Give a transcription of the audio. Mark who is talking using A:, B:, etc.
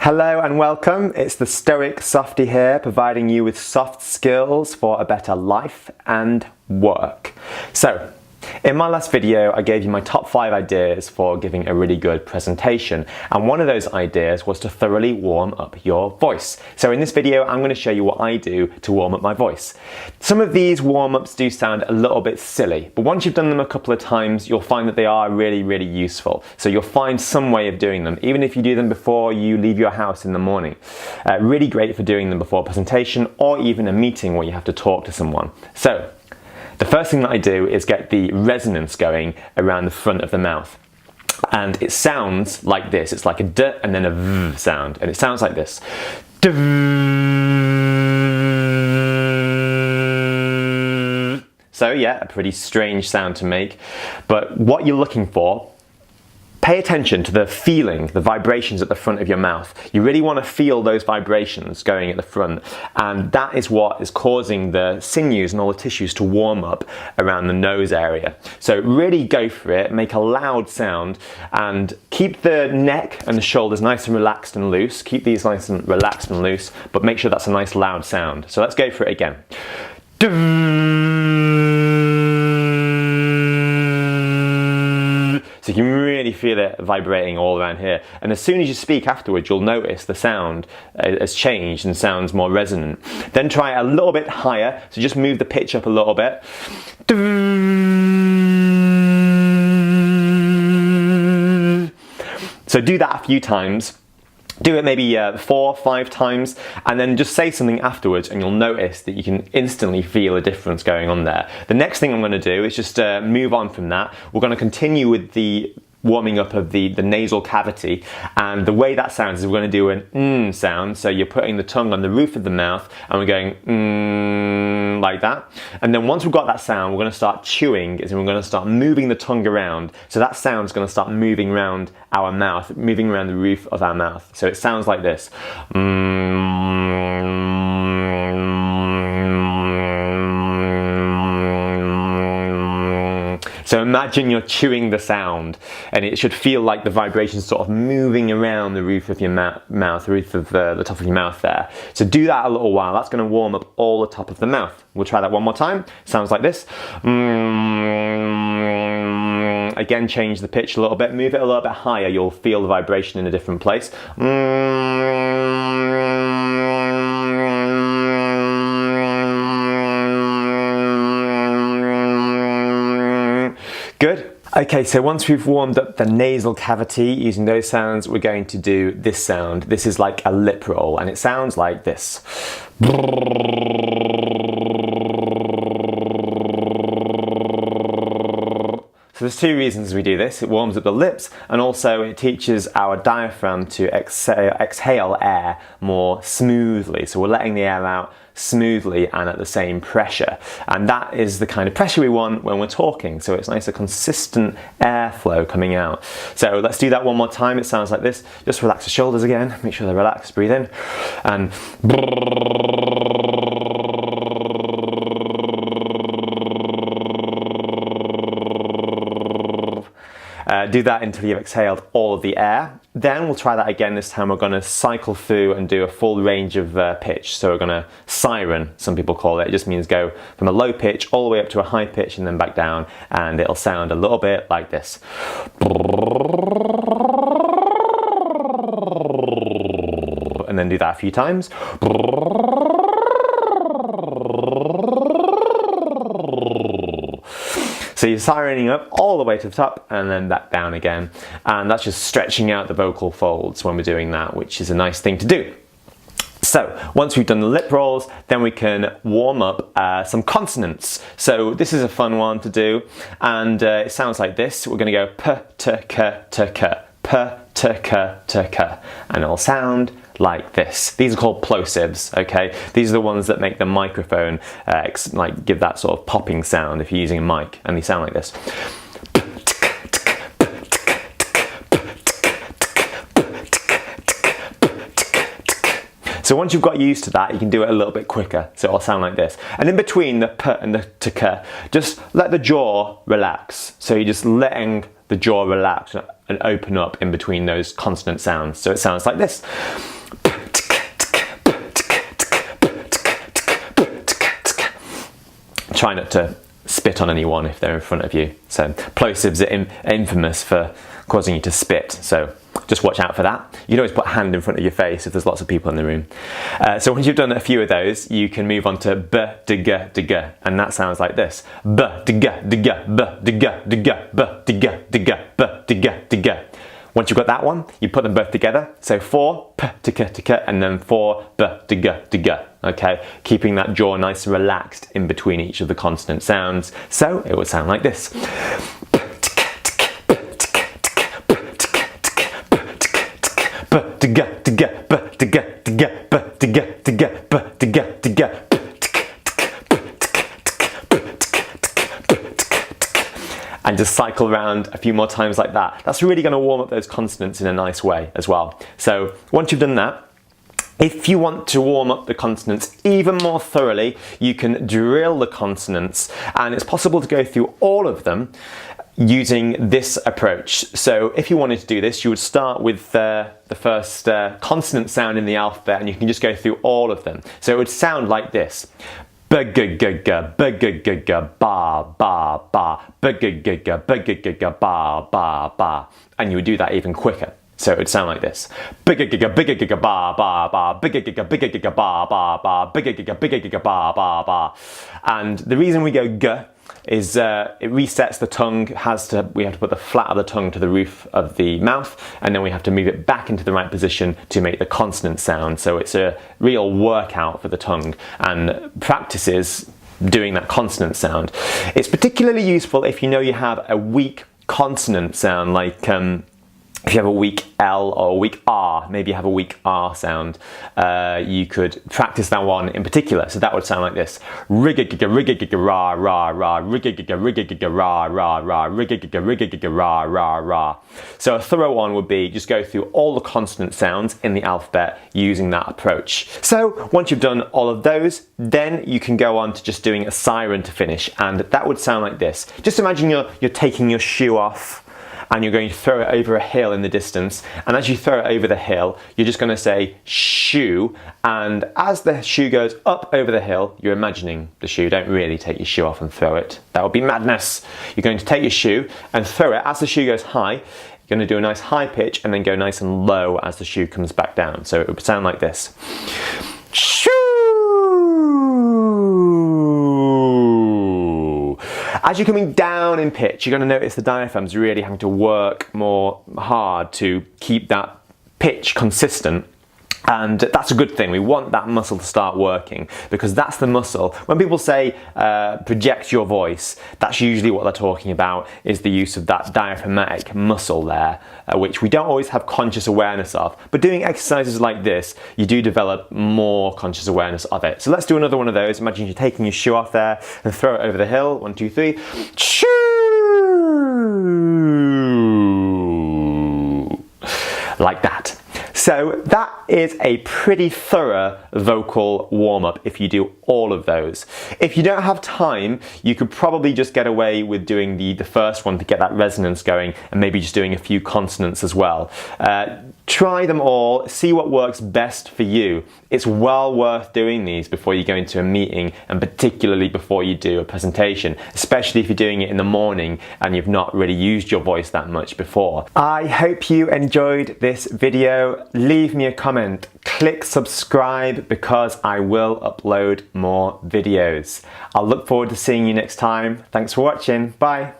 A: Hello and welcome. It's the Stoic Softie here, providing you with soft skills for a better life and work. So, in my last video, I gave you my top 5 ideas for giving a really good presentation, and one of those ideas was to thoroughly warm up your voice. So in this video, I'm going to show you what I do to warm up my voice. Some of these warm-ups do sound a little bit silly, but once you've done them a couple of times, you'll find that they are really useful. So you'll find some way of doing them, even if you do them before you leave your house in the morning. Really great for doing them before a presentation or even a meeting where you have to talk to someone. So, the first thing that I do is get the resonance going around the front of the mouth. And it sounds like this. It's like a d and then a v sound. And it sounds like this. So yeah, a pretty strange sound to make. But what you're looking for, pay attention to the feeling, the vibrations at the front of your mouth. You really want to feel those vibrations going at the front, and that is what is causing the sinews and all the tissues to warm up around the nose area. So really go for it, make a loud sound, and keep the neck and the shoulders nice and relaxed and loose. Keep these nice and relaxed and loose, but make sure that's a nice loud sound. So let's go for it again. So you can really feel it vibrating all around here. And as soon as you speak afterwards, you'll notice the sound has changed and sounds more resonant. Then try it a little bit higher, so just move the pitch up a little bit. So do that a few times. Do it maybe 4 or 5 times, and then just say something afterwards, and you'll notice that you can instantly feel a difference going on there. The next thing I'm going to do is just move on from that. We're going to continue with the warming up of the nasal cavity, and the way that sounds is we're going to do an sound. So you're putting the tongue on the roof of the mouth, and we're going like that. And then once we've got that sound, we're going to start chewing, and we're going to start moving the tongue around. So that sound's going to start moving around our mouth, moving around the roof of our mouth. So it sounds like this. So imagine you're chewing the sound, and it should feel like the vibrations sort of moving around the roof of your mouth, the roof of the top of your mouth there. So do that a little while. That's going to warm up all the top of the mouth. We'll try that one more time. Sounds like this. Again, change the pitch a little bit. Move it a little bit higher. You'll feel the vibration in a different place. Good. Okay, so once we've warmed up the nasal cavity using those sounds, we're going to do this sound. This is like a lip roll, and it sounds like this. So there's 2 reasons we do this. It warms up the lips, and also it teaches our diaphragm to exhale air more smoothly. So we're letting the air out smoothly and at the same pressure. And that is the kind of pressure we want when we're talking. So it's nice, a consistent airflow coming out. So let's do that one more time. It sounds like this. Just relax the shoulders again. Make sure they're relaxed. Breathe in. And do that until you've exhaled all of the air. Then we'll try that again. This time we're going to cycle through and do a full range of pitch. So we're going to siren, some people call it. It just means go from a low pitch all the way up to a high pitch and then back down, and it'll sound a little bit like this. And then do that a few times. So you're sirening up all the way to the top and then back down again. And that's just stretching out the vocal folds when we're doing that, which is a nice thing to do. So once we've done the lip rolls, then we can warm up some consonants. So this is a fun one to do, and it sounds like this. We're going to go p, t, k, t, k, p, t, k, t, k, and it'll sound like this. These are called plosives, okay? These are the ones that make the microphone like give that sort of popping sound if you're using a mic, and they sound like this. So once you've got used to that, you can do it a little bit quicker, so it'll sound like this. And in between the p and the t, k, just let the jaw relax. So you're just letting the jaw relax and open up in between those consonant sounds. So it sounds like this. Try not to spit on anyone if they're in front of you. So plosives are infamous for causing you to spit. So just watch out for that. You can always put a hand in front of your face if there's lots of people in the room. So once you've done a few of those, you can move on to b, d, g, d, g, and that sounds like this. B, d, g, d, g, b, d, g, d, g, b, d, g, d, g, b, d, g, d, g. Once you've got that one, you put them both together. So 4, p, t, k, t, k, and then 4, b, d, g, d, g. Okay, keeping that jaw nice and relaxed in between each of the consonant sounds. So it would sound like this. And just cycle around a few more times like that. That's really going to warm up those consonants in a nice way as well. So once you've done that, if you want to warm up the consonants even more thoroughly, you can drill the consonants, and it's possible to go through all of them using this approach. So if you wanted to do this, you would start with the first consonant sound in the alphabet, and you can just go through all of them. So it would sound like this. B-g-g-g, b-g-g-g, ba, ba, ba, b-g-g-g, b-g-g-g, ba, ba, ba. And you would do that even quicker. So it would sound like this. Bigga-giga, bigga-giga, ba, ba, ba, bigga-giga, bigga-giga, ba, ba, ba, bigga-giga, bigga-giga, ba, ba, ba. And the reason we go g is it resets the tongue. We have to put the flat of the tongue to the roof of the mouth, and then we have to move it back into the right position to make the consonant sound. So it's a real workout for the tongue and practices doing that consonant sound. It's particularly useful if you know you have a weak consonant sound, like if you have a weak L or a weak R, maybe you have a weak R sound, you could practice that one in particular. So that would sound like this. Rigga-giga, rigga-giga, ra, ra, ra, rigga-giga, rigga-giga, ra, ra, ra, rigga-giga, rigga-giga, ra, ra, ra. So a thorough one would be just go through all the consonant sounds in the alphabet using that approach. So once you've done all of those, then you can go on to just doing a siren to finish, and that would sound like this. Just imagine you're taking your shoe off, and you're going to throw it over a hill in the distance, and as you throw it over the hill, you're just going to say shoe, and as the shoe goes up over the hill, you're imagining the shoe. Don't really take your shoe off and throw it. That would be madness. You're going to take your shoe and throw it as the shoe goes high. You're going to do a nice high pitch and then go nice and low as the shoe comes back down. So it would sound like this. Shoo! As you're coming down in pitch, you're going to notice the diaphragm's really having to work more hard to keep that pitch consistent. And that's a good thing. We want that muscle to start working, because that's the muscle. When people say project your voice, that's usually what they're talking about, is the use of that diaphragmatic muscle there, which we don't always have conscious awareness of. But doing exercises like this, you do develop more conscious awareness of it. So let's do another one of those. Imagine you're taking your shoe off there and throw it over the hill. 1, 2, 3. Shoo! Like that. So that is a pretty thorough vocal warm-up if you do all of those. If you don't have time, you could probably just get away with doing the first one to get that resonance going, and maybe just doing a few consonants as well. Try them all, see what works best for you. It's well worth doing these before you go into a meeting, and particularly before you do a presentation, especially if you're doing it in the morning and you've not really used your voice that much before. I hope you enjoyed this video. Leave me a comment, click subscribe, because I will upload more videos. I'll look forward to seeing you next time. Thanks for watching. Bye.